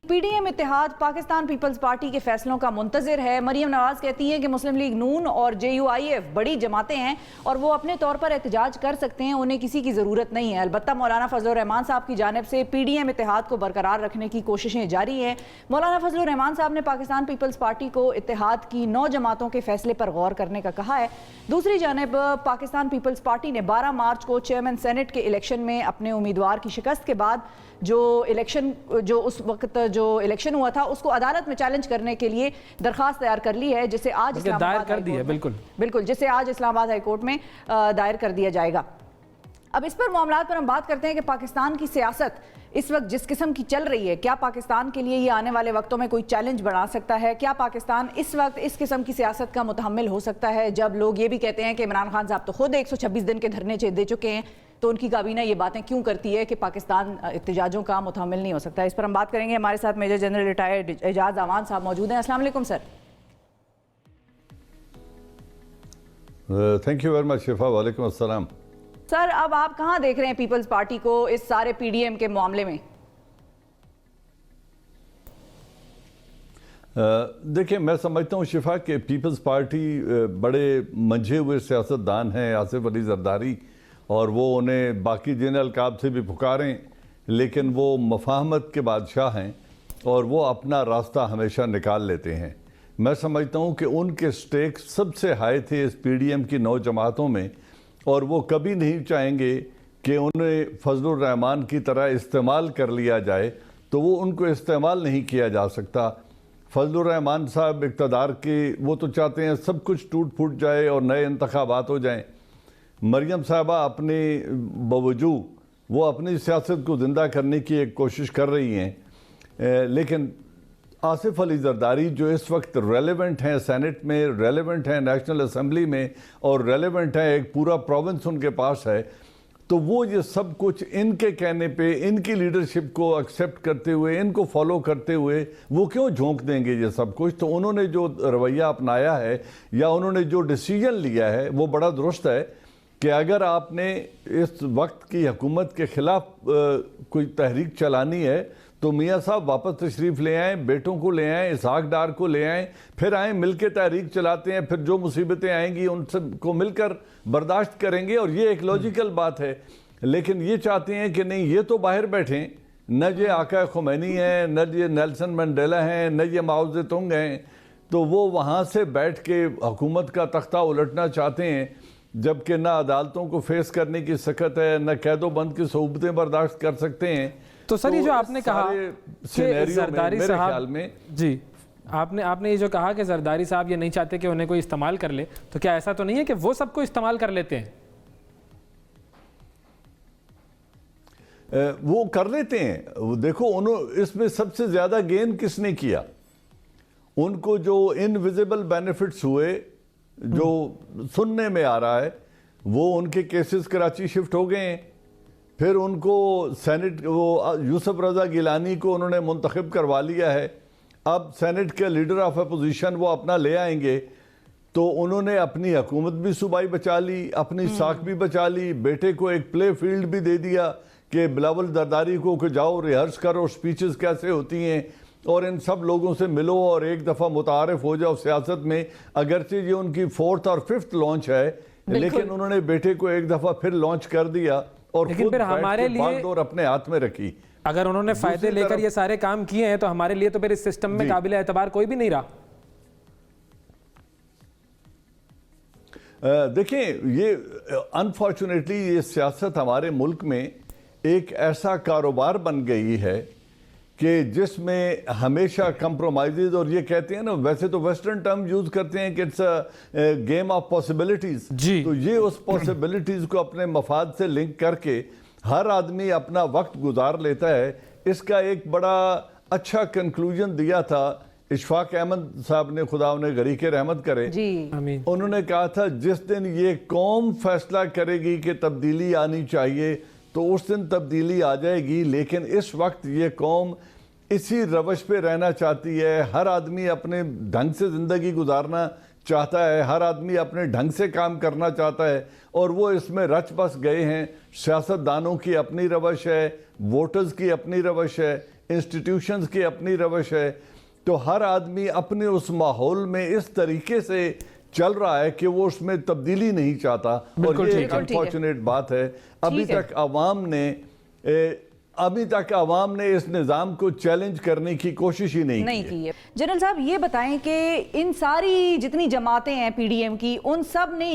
P D M اتحاد Pakistan Peoples party کے فیصلوں کا منتظر ہے۔ مریم نواز کہتی ہیں کہ مسلم لیگ نون اور جے یو آئی ایف بڑی جماعتیں ہیں اور وہ اپنے طور پر احتجاج کر سکتے ہیں، انہیں کسی کی ضرورت نہیں ہے۔ البتہ مولانا فضل الرحمان صاحب کی جانب سے پی ڈی ایم اتحاد کو برقرار رکھنے کی کوششیں جاری ہیں۔ مولانا فضل الرحمان صاحب نے پاکستان پیپلز پارٹی کو اتحاد کی 9 جماعتوں کے فیصلے پر غور کرنے کا کہا ہے۔ دوسری جانب پاکستان پیپلز پارٹی نے 12 مارچ کو چیئرمین سینٹ کے الیکشن میں اپنے امیدوار کی شکست کے بعد جو اس وقت الیکشن ہوا تھا اس کو عدالت میں چیلنج کرنے کے لیے درخواست تیار کر لی ہے، جسے آج اسلام آباد ہائی کورٹ میں دائر کر دیا جائے گا۔ اب اس پر معاملات پر ہم بات کرتے ہیں کہ پاکستان کی سیاست اس وقت جس قسم کی چل رہی ہے، کیا پاکستان کے لیے یہ آنے والے وقتوں میں کوئی چیلنج بنا سکتا ہے؟ کیا پاکستان اس وقت اس قسم کی سیاست کا متحمل ہو سکتا ہے جب لوگ یہ بھی کہتے ہیں کہ عمران خان صاحب تو خود 126 دن کے دھرنے دے چکے ہیں، تو ان کی کابینہ یہ باتیں کیوں کرتی ہے کہ پاکستان احتجاجوں کا متحمل نہیں ہو سکتا؟ اس پر ہم بات کریں گے۔ ہمارے ساتھ میجر جنرل ریٹائرڈ اعجاز اعوان صاحب موجود ہیں۔ السلام علیکم سر۔ تھینک یو ویری مچ شفا، وعلیکم السلام۔ سر اب آپ کہاں دیکھ رہے ہیں پیپلز پارٹی کو اس سارے پی ڈی ایم کے معاملے میں؟ دیکھیں، میں سمجھتا ہوں شفا کہ پیپلز پارٹی بڑے منجھے ہوئے سیاستدان ہیں، آصف علی زرداری، اور وہ انہیں باقی جن القاب سے بھی پکاریں، لیکن وہ مفاہمت کے بادشاہ ہیں اور وہ اپنا راستہ ہمیشہ نکال لیتے ہیں۔ میں سمجھتا ہوں کہ ان کے سٹیک سب سے ہائی تھے اس پی ڈی ایم کی 9 جماعتوں میں، اور وہ کبھی نہیں چاہیں گے کہ انہیں فضل الرحمان کی طرح استعمال کر لیا جائے، تو وہ ان کو استعمال نہیں کیا جا سکتا۔ فضل الرحمان صاحب اقتدار کے وہ تو چاہتے ہیں سب کچھ ٹوٹ پھوٹ جائے اور نئے انتخابات ہو جائیں۔ مریم صاحبہ اپنے باوجود وہ اپنی سیاست کو زندہ کرنے کی ایک کوشش کر رہی ہیں، لیکن آصف علی زرداری جو اس وقت ریلیونٹ ہیں سینٹ میں، ریلیونٹ ہیں نیشنل اسمبلی میں، اور ریلیونٹ ہیں ایک پورا پروونس ان کے پاس ہے، تو وہ یہ سب کچھ ان کے کہنے پہ، ان کی لیڈرشپ کو ایکسیپٹ کرتے ہوئے، ان کو فالو کرتے ہوئے وہ کیوں جھونک دیں گے یہ سب کچھ؟ تو انہوں نے جو رویہ اپنایا ہے یا انہوں نے جو ڈیسیجن لیا ہے وہ بڑا درست ہے کہ اگر آپ نے اس وقت کی حکومت کے خلاف کوئی تحریک چلانی ہے تو میاں صاحب واپس تشریف لے آئیں، بیٹوں کو لے آئیں، اسحاق ڈار کو لے آئیں، پھر آئیں مل کے تحریک چلاتے ہیں، پھر جو مصیبتیں آئیں گی ان سب کو مل کر برداشت کریں گے، اور یہ ایک لاجیکل بات ہے۔ لیکن یہ چاہتے ہیں کہ نہیں، یہ تو باہر بیٹھیں، نہ یہ آقا خمینی ہیں، نہ یہ نیلسن منڈیلا ہیں، نہ یہ ماؤ زے تونگ ہیں، تو وہ وہاں سے بیٹھ کے حکومت کا تختہ الٹنا چاہتے ہیں، جبکہ نہ عدالتوں کو فیس کرنے کی سخت ہے، نہ قید و بند کی صعوبتیں برداشت کر سکتے ہیں۔ تو سر یہ جو آپ نے کہا کہ زرداری صاحب، جی آپ نے یہ جو کہا کہ زرداری صاحب یہ نہیں چاہتے کہ انہیں کوئی استعمال کر لے، تو کیا ایسا تو نہیں ہے کہ وہ سب کو استعمال کر لیتے ہیں؟ وہ کر لیتے ہیں۔ دیکھو اس میں سب سے زیادہ گین کس نے کیا؟ ان کو جو انویزیبل بینیفٹس ہوئے، جو سننے میں آ رہا ہے، وہ ان کے کیسز کراچی شفٹ ہو گئے ہیں، پھر ان کو سینٹ وہ یوسف رضا گیلانی کو انہوں نے منتخب کروا لیا ہے، اب سینٹ کے لیڈر آف اپوزیشن وہ اپنا لے آئیں گے، تو انہوں نے اپنی حکومت بھی صوبائی بچا لی، اپنی ساکھ بھی بچا لی، بیٹے کو ایک پلے فیلڈ بھی دے دیا کہ بلاول زرداری کو کہ جاؤ ریہرس کرو سپیچز کیسے ہوتی ہیں اور ان سب لوگوں سے ملو اور ایک دفعہ متعارف ہو جاؤ سیاست میں۔ اگرچہ یہ ان کی 4th اور 5th لانچ ہے، لیکن انہوں نے بیٹے کو ایک دفعہ پھر لانچ کر دیا اور لیکن پھر ہمارے لیے باغ اپنے ہاتھ میں رکھی۔ اگر انہوں نے فائدے لے کر یہ سارے کام کیے ہیں تو ہمارے لیے تو پھر اس سسٹم میں قابل اعتبار کوئی بھی نہیں رہا۔ دیکھیں، یہ انفارچونیٹلی یہ سیاست ہمارے ملک میں ایک ایسا کاروبار بن گئی ہے کہ جس میں ہمیشہ کمپرومائزز، اور یہ کہتے ہیں نا، ویسے تو ویسٹرن ٹرم یوز کرتے ہیں کہ it's a game of possibilities, تو یہ اس پاسبلٹیز کو اپنے مفاد سے لنک کر کے ہر آدمی اپنا وقت گزار لیتا ہے۔ اس کا ایک بڑا اچھا کنکلوژن دیا تھا اشفاق احمد صاحب نے، خدا انہیں غریق رحمت کرے، انہوں نے کہا تھا جس دن یہ قوم فیصلہ کرے گی کہ تبدیلی آنی چاہیے تو اس دن تبدیلی آ جائے گی، لیکن اس وقت یہ قوم اسی روش پہ رہنا چاہتی ہے، ہر آدمی اپنے ڈھنگ سے زندگی گزارنا چاہتا ہے، ہر آدمی اپنے ڈھنگ سے کام کرنا چاہتا ہے، اور وہ اس میں رچ بس گئے ہیں۔ سیاست دانوں کی اپنی روش ہے، ووٹرز کی اپنی روش ہے، انسٹیٹیوشنز کی اپنی روش ہے، تو ہر آدمی اپنے اس ماحول میں اس طریقے سے چل رہا ہے کہ وہ اس میں تبدیلی نہیں چاہتا، اور یہ ایک انفارچونیٹ بات ہے۔ ابھی تک عوام نے اس نظام کو چیلنج کرنے کی کوشش ہی نہیں کی ہے۔ جنرل صاحب یہ بتائیں کہ ان ساری جتنی جماعتیں ہیں پی ڈی ایم کی، ان سب نے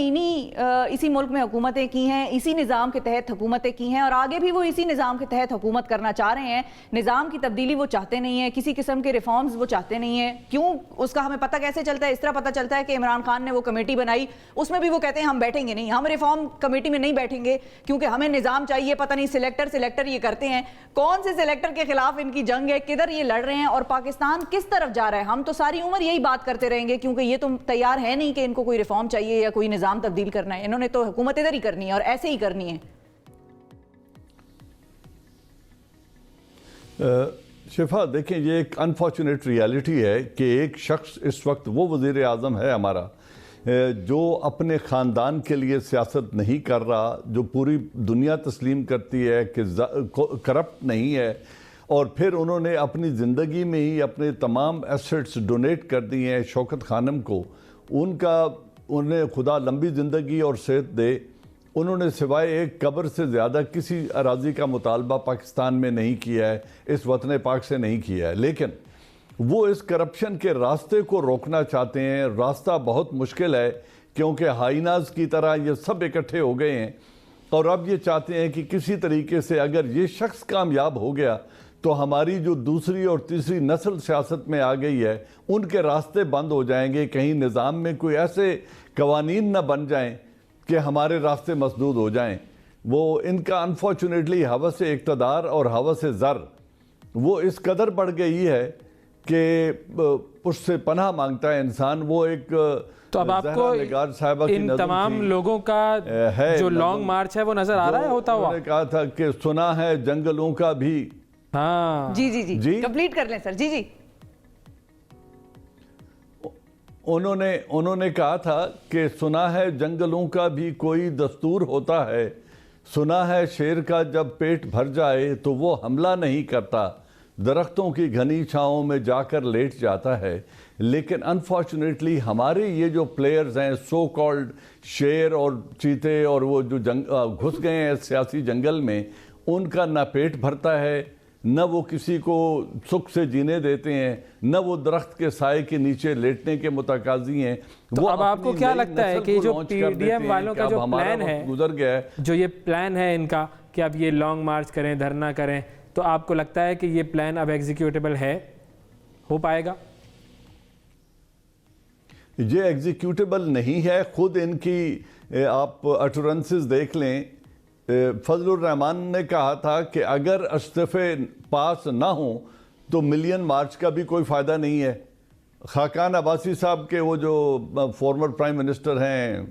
اسی ملک میں حکومتیں کی ہیں، اسی نظام کے تحت حکومتیں کی ہیں، اور آگے بھی وہ اسی نظام کے تحت حکومت کرنا چاہ رہے ہیں۔ نظام کی تبدیلی وہ چاہتے نہیں ہیں، کسی قسم کے ریفارمز وہ چاہتے نہیں ہیں۔ کیوں؟ اس کا ہمیں پتہ کیسے چلتا ہے؟ اس طرح پتہ چلتا ہے کہ عمران خان نے وہ کمیٹی بنائی، اس میں بھی وہ کہتے ہیں ہم بیٹھیں گے نہیں، ہم ریفارم کمیٹی میں نہیں بیٹھیں گے کیونکہ ہمیں نظام چاہیے، پتہ نہیں سلیکٹر یہ کرتے ہیں۔ کون سے سلیکٹر کے خلاف ان کی جنگ ہے؟ کدھر یہ لڑ رہے ہیں اور پاکستان کس طرف جا رہا ہے؟ ہم تو ساری عمر یہی بات کرتے رہیں گے کیونکہ یہ تو تیار ہے نہیں کہ ان کو کوئی ریفارم چاہیے یا کوئی نظام تبدیل کرنا ہے، انہوں نے تو حکومت ادھر ہی کرنی ہے اور ایسے ہی کرنی ہے۔ شفا دیکھیں، یہ ایک انفارچونیٹ ریالٹی ہے کہ ایک شخص اس وقت وہ وزیر اعظم ہے ہمارا جو اپنے خاندان کے لیے سیاست نہیں کر رہا، جو پوری دنیا تسلیم کرتی ہے کہ کرپٹ نہیں ہے، اور پھر انہوں نے اپنی زندگی میں ہی اپنے تمام ایسٹس ڈونیٹ کر دیے ہیں شوکت خانم کو۔ انہیں خدا لمبی زندگی اور صحت دے۔ انہوں نے سوائے ایک قبر سے زیادہ کسی اراضی کا مطالبہ پاکستان میں نہیں کیا ہے، اس وطن پاک سے نہیں کیا ہے، لیکن وہ اس کرپشن کے راستے کو روکنا چاہتے ہیں۔ راستہ بہت مشکل ہے کیونکہ ہائیناز کی طرح یہ سب اکٹھے ہو گئے ہیں، اور اب یہ چاہتے ہیں کہ کسی طریقے سے اگر یہ شخص کامیاب ہو گیا تو ہماری جو دوسری اور تیسری نسل سیاست میں آ گئی ہے ان کے راستے بند ہو جائیں گے، کہیں نظام میں کوئی ایسے قوانین نہ بن جائیں کہ ہمارے راستے مسدود ہو جائیں۔ وہ ان کا انفارچونیٹلی ہوس اقتدار اور ہوس زر وہ اس قدر بڑھ گئی ہے کہ اس سے پناہ مانگتا ہے انسان۔ وہ ایک تو اب آپ کو ان تمام لوگوں کا جو لانگ مارچ ہے وہ نظر آ رہا ہے ہوتا ہوا؟ انہوں نے کہا تھا کہ سنا ہے جنگلوں کا بھی۔ ہاں جی کمپلیٹ کر لیں سر۔ جی انہوں نے کہا تھا کہ سنا ہے جنگلوں کا بھی کوئی دستور ہوتا ہے، سنا ہے شیر کا جب پیٹ بھر جائے تو وہ حملہ نہیں کرتا، درختوں کی گھنی چھاؤں میں جا کر لیٹ جاتا ہے۔ لیکن انفارچونیٹلی ہمارے یہ جو پلیئرز ہیں، سو کالڈ شیر اور چیتے، اور وہ جو گھس گئے ہیں سیاسی جنگل میں، ان کا نہ پیٹ بھرتا ہے، نہ وہ کسی کو سکھ سے جینے دیتے ہیں، نہ وہ درخت کے سائے کے نیچے لیٹنے کے متقاضی ہیں۔ تو اب آپ کو کیا لگتا ہے کہ جو پی ڈی ایم والوں کا جو پلان ہے، گزر گیا ہے، جو یہ پلان ہے ان کا کہ اب یہ لانگ مارچ کریں، دھرنا کریں، تو آپ کو لگتا ہے کہ یہ پلان اب ایگزیکیوٹیبل ہے، ہو پائے گا؟ یہ ایگزیکیوٹیبل نہیں ہے۔ خود ان کی آپ اٹورنسز دیکھ لیں۔ فضل الرحمان نے کہا تھا کہ اگر استعفے پاس نہ ہوں تو ملین مارچ کا بھی کوئی فائدہ نہیں ہے۔ خاقان عباسی صاحب کے وہ جو فارمر پرائم منسٹر ہیں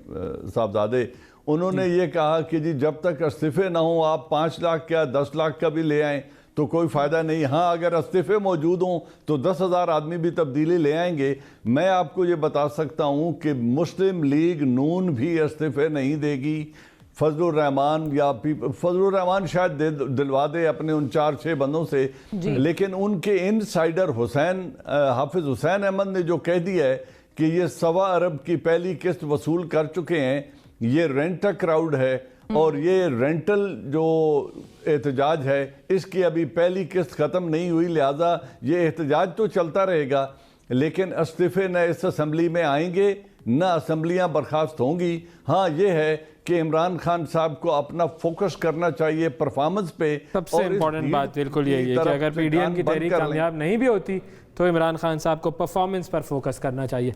صاحبزادے، انہوں نے یہ کہا کہ جی جب تک استعفے نہ ہوں آپ 5 لاکھ کیا 10 لاکھ کا بھی لے آئیں تو کوئی فائدہ نہیں۔ ہاں اگر استعفے موجود ہوں تو 10,000 آدمی بھی تبدیلی لے آئیں گے۔ میں آپ کو یہ بتا سکتا ہوں کہ مسلم لیگ نون بھی استعفے نہیں دے گی۔ فضل الرحمان شاید دلوا دے اپنے ان 4-6 بندوں سے، لیکن ان کے انسائیڈر حافظ حسین احمد نے جو کہہ دیا ہے کہ یہ 1.25 ارب کی پہلی قسط وصول کر چکے ہیں، یہ رینٹا کراؤڈ ہے، اور یہ رینٹل جو احتجاج ہے اس کی ابھی پہلی قسط ختم نہیں ہوئی، لہٰذا یہ احتجاج تو چلتا رہے گا، لیکن استعفے نہ اس اسمبلی میں آئیں گے نہ اسمبلیاں برخاست ہوں گی۔ ہاں یہ ہے کہ عمران خان صاحب کو اپنا فوکس کرنا چاہیے پرفارمنس پہ۔ سب سے امپورٹنٹ بات بالکل یہی ہے کہ اگر پی ڈی ایم کی تحریک کامیاب نہیں بھی ہوتی تو عمران خان صاحب کو پرفارمنس پر فوکس کرنا چاہیے۔